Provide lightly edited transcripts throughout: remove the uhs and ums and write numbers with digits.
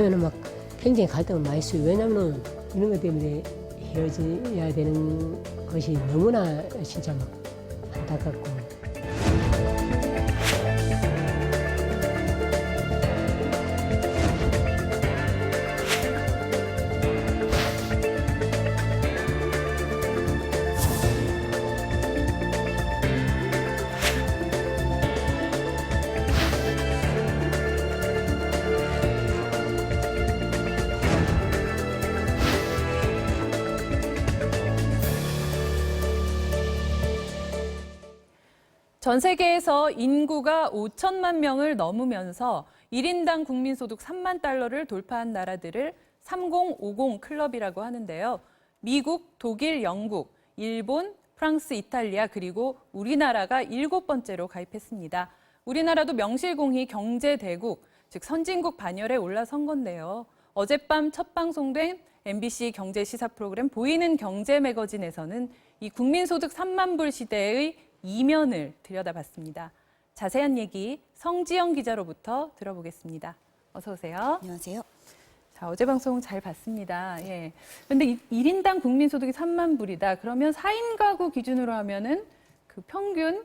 처음에는 막 굉장히 갈등을 많이 했어요. 왜냐면은 이런 것 때문에 헤어져야 되는 것이 너무나 진짜 막 안타깝고. 전 세계에서 인구가 5천만 명을 넘으면서 1인당 국민소득 3만 달러를 돌파한 나라들을 3050 클럽이라고 하는데요. 미국, 독일, 영국, 일본, 프랑스, 이탈리아 그리고 우리나라가 7번째로 가입했습니다. 우리나라도 명실공히 경제대국, 즉 선진국 반열에 올라선 건데요. 어젯밤 첫 방송된 MBC 경제시사 프로그램 보이는 경제 매거진에서는 이 국민소득 3만 불 시대의 이면을 들여다봤습니다. 자세한 얘기 성지영 기자로부터 들어보겠습니다. 어서 오세요. 안녕하세요. 자, 어제 방송 잘 봤습니다. 예. 근데 1인당 국민소득이 3만 불이다. 그러면 4인 가구 기준으로 하면은 그 평균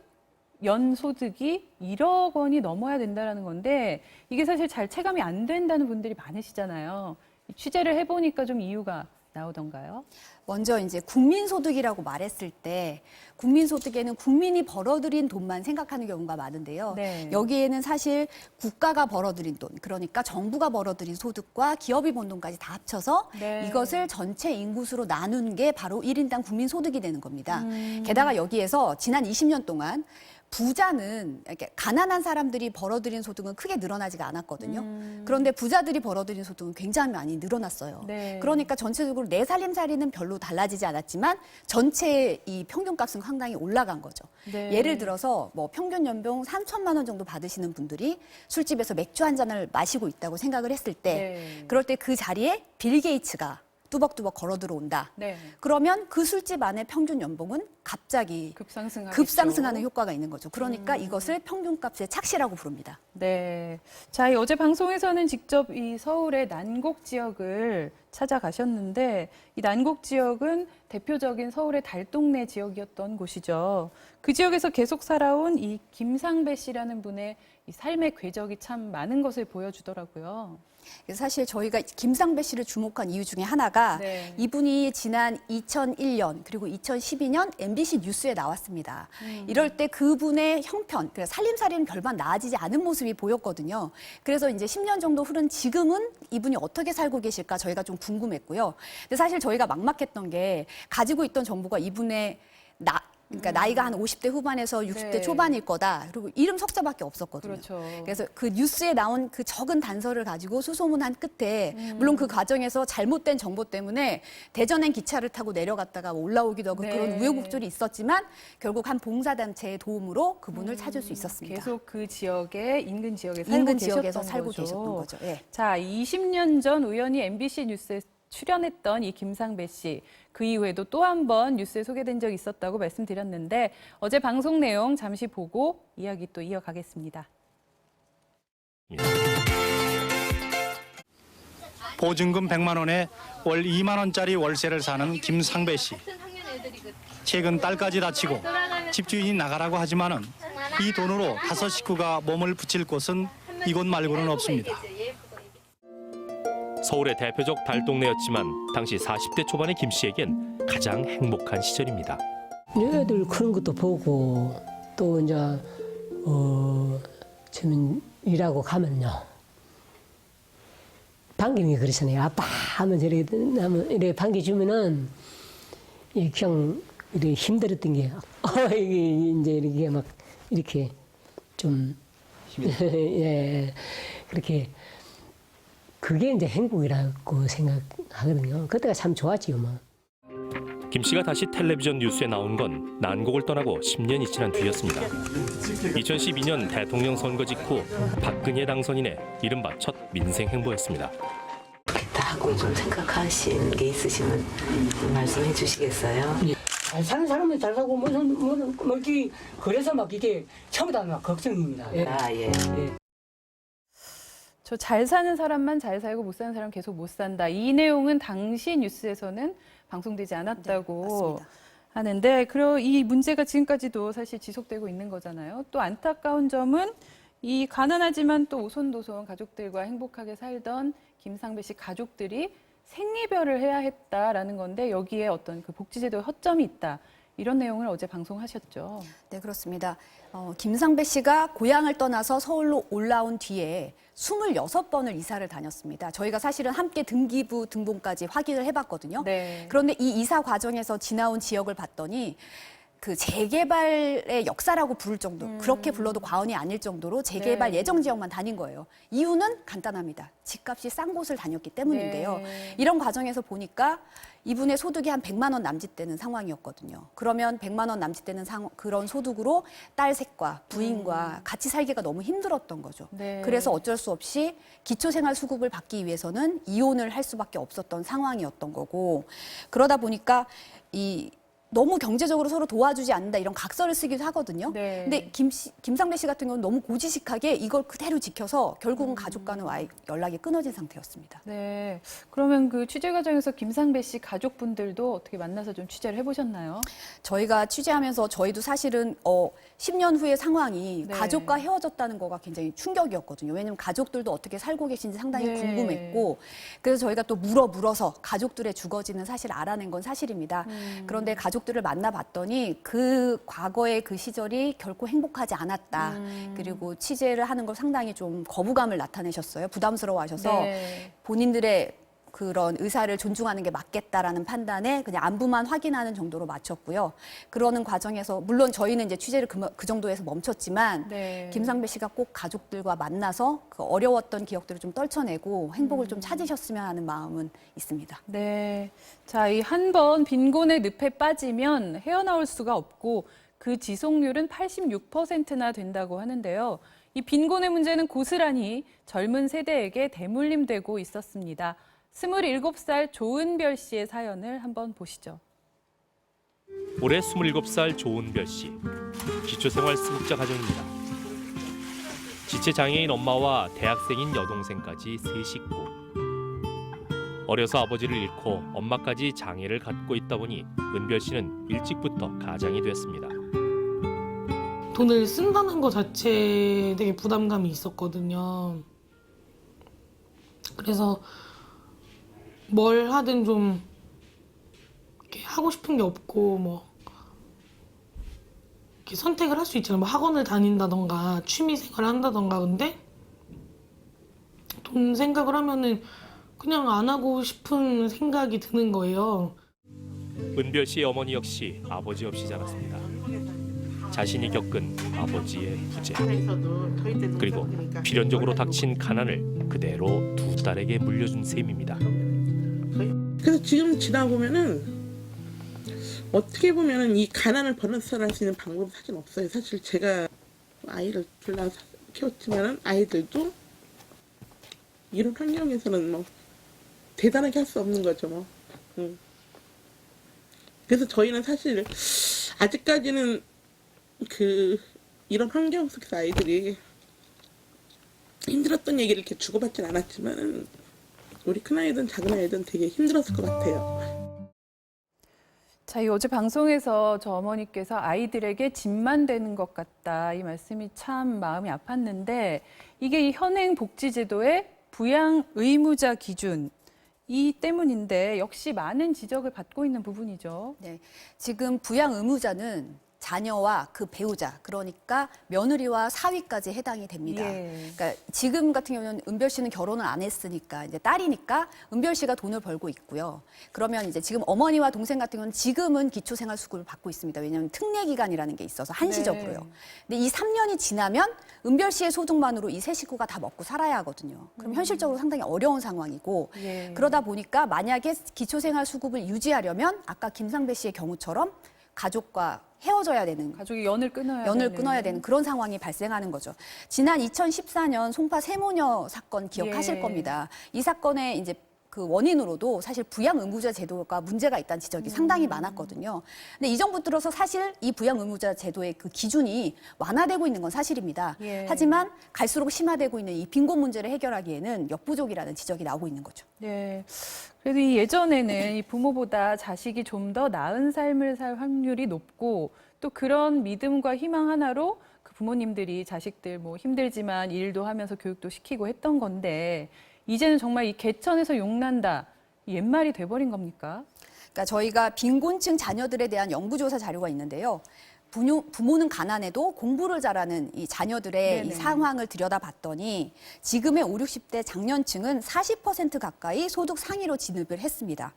연소득이 1억 원이 넘어야 된다는 건데 이게 사실 잘 체감이 안 된다는 분들이 많으시잖아요. 취재를 해보니까 좀 이유가 나오던가요? 먼저 이제 국민소득이라고 말했을 때 국민소득에는 국민이 벌어들인 돈만 생각하는 경우가 많은데요. 네. 여기에는 사실 국가가 벌어들인 돈, 그러니까 정부가 벌어들인 소득과 기업이 번 돈까지 다 합쳐서 네. 이것을 전체 인구수로 나눈 게 바로 1인당 국민소득이 되는 겁니다. 게다가 여기에서 지난 20년 동안 부자는 이렇게 가난한 사람들이 벌어들인 소득은 크게 늘어나지가 않았거든요. 그런데 부자들이 벌어들인 소득은 굉장히 많이 늘어났어요. 네. 그러니까 전체적으로 내 살림살이는 별로 달라지지 않았지만 전체 이 평균값은 상당히 올라간 거죠. 네. 예를 들어서 뭐 평균 연봉 3천만 원 정도 받으시는 분들이 술집에서 맥주 한 잔을 마시고 있다고 생각을 했을 때 네. 그럴 때 그 자리에 빌 게이츠가 뚜벅뚜벅 걸어 들어온다. 네. 그러면 그 술집 안에 평균 연봉은 갑자기 급상승하는 효과가 있는 거죠. 그러니까 이것을 평균값의 착시라고 부릅니다. 네. 자, 이 어제 방송에서는 직접 이 서울의 난곡 지역을 찾아가셨는데 이 난곡 지역은 대표적인 서울의 달동네 지역이었던 곳이죠. 그 지역에서 계속 살아온 이 김상배 씨라는 분의 이 삶의 궤적이 참 많은 것을 보여주더라고요. 그래서 사실 저희가 김상배 씨를 주목한 이유 중에 하나가 네. 이분이 지난 2001년 그리고 2012년 MBC 뉴스에 나왔습니다. 이럴 때 그분의 형편, 그러니까 살림살이는 별반 나아지지 않은 모습이 보였거든요. 그래서 이제 10년 정도 흐른 지금은 이분이 어떻게 살고 계실까 저희가 좀 궁금했고요. 근데 사실 저희가 막막했던 게 가지고 있던 정보가 이분의 그러니까 나이가 한 50대 후반에서 60대 네. 초반일 거다. 그리고 이름 석자밖에 없었거든요. 그렇죠. 그래서 그 뉴스에 나온 그 적은 단서를 가지고 수소문한 끝에 물론 그 과정에서 잘못된 정보 때문에 대전행 기차를 타고 내려갔다가 올라오기도 하고 네. 그런 우여곡절이 있었지만 결국 한 봉사단체의 도움으로 그분을 찾을 수 있었습니다. 계속 그 지역에 인근 지역에 살고 인근 계셨던 지역에서 살고 거죠. 계셨던 거죠. 예. 자, 20년 전 우연히 MBC 뉴스에 출연했던 이 김상배 씨. 그 이후에도 또 한 번 뉴스에 소개된 적이 있었다고 말씀드렸는데 어제 방송 내용 잠시 보고 이야기 또 이어가겠습니다. 보증금 100만 원에 월 2만 원짜리 월세를 사는 김상배 씨. 최근 딸까지 다치고 집주인이 나가라고 하지만은 이 돈으로 5 식구가 몸을 붙일 곳은 이곳 말고는 없습니다. 서울의 대표적 달동네였지만 당시 40대 초반의 김 씨에겐 가장 행복한 시절입니다. 애들 크는 것도 보고 또 이제 저는 일하고 가면요. 반기는 게 그러잖아요. 아빠 하면 저렇게 하면 이렇게 반겨주면은 그냥 이렇게 힘들었던 게 이게 이제 이렇게 막 이렇게 좀 예, 그렇게 그게 이제 행복이라고 생각하거든요. 그때가 참 좋았지요, 뭐. 김 씨가 다시 텔레비전 뉴스에 나온 건 난곡을 떠나고 10년이 지난 뒤였습니다. 2012년 대통령 선거 직후 박근혜 당선인의 이른바 첫 민생 행보였습니다. 하고 좀 생각하신 게 있으시면 말씀해 주시겠어요? 잘 사는 사람은 잘 사고 그래서 막 이게 처음부터 막 걱정입니다. 예. 아, 예. 저 잘 사는 사람만 잘 살고 못 사는 사람 계속 못 산다. 이 내용은 당시 뉴스에서는 방송되지 않았다고 맞습니다. 하는데 그리고 이 문제가 지금까지도 사실 지속되고 있는 거잖아요. 또 안타까운 점은 이 가난하지만 또 오손도손 가족들과 행복하게 살던 김상배 씨 가족들이 생이별을 해야 했다라는 건데 여기에 어떤 그 복지제도의 허점이 있다. 이런 내용을 어제 방송하셨죠. 네, 그렇습니다. 김상배 씨가 고향을 떠나서 서울로 올라온 뒤에 26번을 이사를 다녔습니다. 저희가 사실은 함께 등기부 등본까지 확인을 해봤거든요. 네. 그런데 이 이사 과정에서 지나온 지역을 봤더니 그 재개발의 역사라고 부를 정도, 그렇게 불러도 과언이 아닐 정도로 재개발 네. 예정 지역만 다닌 거예요. 이유는 간단합니다. 집값이 싼 곳을 다녔기 때문인데요. 네. 이런 과정에서 보니까 이분의 소득이 한 100만 원 남짓되는 상황이었거든요. 그러면 100만 원 남짓되는 그런 소득으로 딸 셋과 부인과 같이 살기가 너무 힘들었던 거죠. 네. 그래서 어쩔 수 없이 기초생활수급을 받기 위해서는 이혼을 할 수밖에 없었던 상황이었던 거고, 그러다 보니까 너무 경제적으로 서로 도와주지 않는다 이런 각서를 쓰기도 하거든요. 네. 근데 김상배 씨 같은 경우는 너무 고지식하게 이걸 그대로 지켜서 결국은 가족과는 연락이 끊어진 상태였습니다. 네. 그러면 그 취재 과정에서 김상배 씨 가족분들도 어떻게 만나서 좀 취재를 해보셨나요? 저희가 취재하면서 저희도 사실은 10년 후의 상황이 네. 가족과 헤어졌다는 거가 굉장히 충격이었거든요. 왜냐하면 가족들도 어떻게 살고 계신지 상당히 네. 궁금했고, 그래서 저희가 또 물어서 가족들의 주거지는 사실 알아낸 건 사실입니다. 그런데 가족들을 만나봤더니 그 과거의 그 시절이 결코 행복하지 않았다. 그리고 취재를 하는 걸 상당히 좀 거부감을 나타내셨어요. 부담스러워하셔서 네. 본인들의 그런 의사를 존중하는 게 맞겠다라는 판단에 그냥 안부만 확인하는 정도로 마쳤고요. 그러는 과정에서 물론 저희는 이제 취재를 그 정도에서 멈췄지만 네. 김상배 씨가 꼭 가족들과 만나서 그 어려웠던 기억들을 좀 떨쳐내고 행복을 좀 찾으셨으면 하는 마음은 있습니다. 네. 자, 이 한 번 빈곤의 늪에 빠지면 헤어나올 수가 없고 그 지속률은 86%나 된다고 하는데요. 이 빈곤의 문제는 고스란히 젊은 세대에게 대물림되고 있었습니다. 27살 조은별 씨의 사연을 한번 보시죠. 올해 27살 조은별 씨. 기초생활수급자 가정입니다. 지체장애인 엄마와 대학생인 여동생까지 세 식구. 어려서 아버지를 잃고 엄마까지 장애를 갖고 있다 보니 은별 씨는 일찍부터 가장이 됐습니다. 돈을 쓴다는 것 자체에 되게 부담감이 있었거든요. 그래서 뭘 하든 좀 이렇게 하고 싶은 게 없고 뭐 이렇게 선택을 할 수 있잖아요. 뭐 학원을 다닌다던가 취미 생활을 한다던가. 근데 돈 생각을 하면은 그냥 안 하고 싶은 생각이 드는 거예요. 은별 씨의 어머니 역시 아버지 없이 자랐습니다. 자신이 겪은 아버지의 부재, 그리고 필연적으로 닥친 가난을 그대로 두 딸에게 물려준 셈입니다. 그래서 지금 지나보면은 어떻게 보면은 이 가난을 벗어날 수 있는 방법이 사실 없어요. 사실 제가 아이를 둘 다 키웠지만은 아이들도 이런 환경에서는 뭐 대단하게 할 수 없는 거죠, 뭐. 그래서 저희는 사실 아직까지는 이런 환경 속에서 아이들이 힘들었던 얘기를 이렇게 주고받진 않았지만 우리 큰아이든 작은아이든 되게 힘들었을 것 같아요. 자, 이 어제 방송에서 저 어머니께서 아이들에게 짐만 되는 것 같다. 이 말씀이 참 마음이 아팠는데 이게 이 현행 복지제도의 부양 의무자 기준 이 때문인데 역시 많은 지적을 받고 있는 부분이죠. 네, 지금 부양 의무자는 자녀와 그 배우자, 그러니까 며느리와 사위까지 해당이 됩니다. 예. 그러니까 지금 같은 경우는 은별 씨는 결혼을 안 했으니까 이제 딸이니까 은별 씨가 돈을 벌고 있고요. 그러면 이제 지금 어머니와 동생 같은 경우는 지금은 기초생활수급을 받고 있습니다. 왜냐하면 특례 기간이라는 게 있어서 한시적으로요. 네. 근데 이 3년이 지나면 은별 씨의 소득만으로 이 세 식구가 다 먹고 살아야 하거든요. 그럼 현실적으로 상당히 어려운 상황이고 예. 그러다 보니까 만약에 기초생활수급을 유지하려면 아까 김상배 씨의 경우처럼 가족과 헤어져야 되는, 가족이 연을 끊어야 되는 그런 상황이 발생하는 거죠. 지난 2014년 송파 세모녀 사건 기억하실 예. 겁니다. 이 사건에 이제 그 원인으로도 사실 부양 의무자 제도가 문제가 있다는 지적이 상당히 많았거든요. 근데 이 정부 들어서 사실 이 부양 의무자 제도의 그 기준이 완화되고 있는 건 사실입니다. 예. 하지만 갈수록 심화되고 있는 이 빈곤 문제를 해결하기에는 역부족이라는 지적이 나오고 있는 거죠. 네. 그래도 이 예전에는 이 부모보다 자식이 좀 더 나은 삶을 살 확률이 높고 또 그런 믿음과 희망 하나로 그 부모님들이 자식들 뭐 힘들지만 일도 하면서 교육도 시키고 했던 건데 이제는 정말 이 개천에서 용난다 이 옛말이 돼버린 겁니까? 그러니까 저희가 빈곤층 자녀들에 대한 연구조사 자료가 있는데요. 부모는 가난해도 공부를 잘하는 이 자녀들의 이 네네. 상황을 들여다봤더니 지금의 5, 60대 장년층은 40% 가까이 소득 상위로 진입을 했습니다.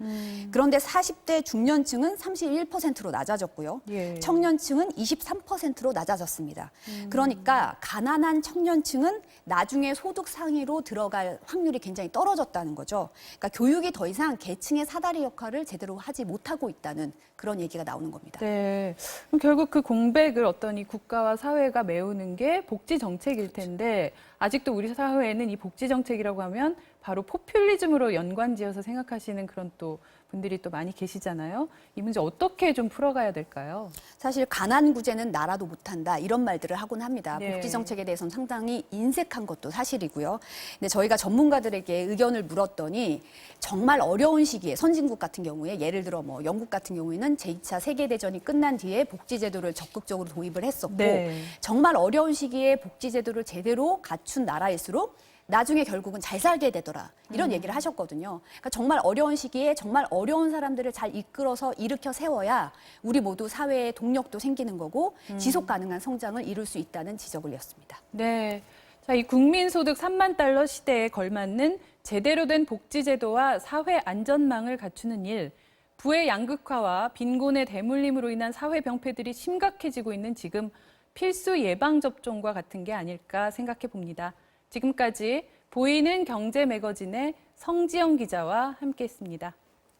그런데 40대 중년층은 31%로 낮아졌고요. 예. 청년층은 23%로 낮아졌습니다. 그러니까 가난한 청년층은 나중에 소득 상위로 들어갈 확률이 굉장히 떨어졌다는 거죠. 그러니까 교육이 더 이상 계층의 사다리 역할을 제대로 하지 못하고 있다는 그런 얘기가 나오는 겁니다. 네. 그럼 결국 그 공백을 어떤 이 국가와 사회가 메우는 게 복지 정책일 텐데 아직도 우리 사회에는 이 복지 정책이라고 하면 바로 포퓰리즘으로 연관지어서 생각하시는 그런 또 분들이 또 많이 계시잖아요. 이 문제 어떻게 좀 풀어가야 될까요? 사실 가난 구제는 나라도 못한다 이런 말들을 하곤 합니다. 네. 복지 정책에 대해서는 상당히 인색한 것도 사실이고요. 근데 저희가 전문가들에게 의견을 물었더니 정말 어려운 시기에 선진국 같은 경우에 예를 들어 뭐 영국 같은 경우에는 제2차 세계대전이 끝난 뒤에 복지제도를 적극적으로 도입을 했었고 네. 정말 어려운 시기에 복지제도를 제대로 갖춘 나라일수록 나중에 결국은 잘 살게 되더라. 이런 얘기를 하셨거든요. 그러니까 정말 어려운 시기에 정말 어려운 사람들을 잘 이끌어서 일으켜 세워야 우리 모두 사회에 동력도 생기는 거고 지속 가능한 성장을 이룰 수 있다는 지적을 냈습니다. 네. 자, 이 국민소득 3만 달러 시대에 걸맞는 제대로 된 복지제도와 사회 안전망을 갖추는 일, 부의 양극화와 빈곤의 대물림으로 인한 사회 병폐들이 심각해지고 있는 지금 필수 예방접종과 같은 게 아닐까 생각해 봅니다. 지금까지 보이는 경제 매거진의 성지영 기자와 함께했습니다.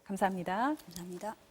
감사합니다. 감사합니다.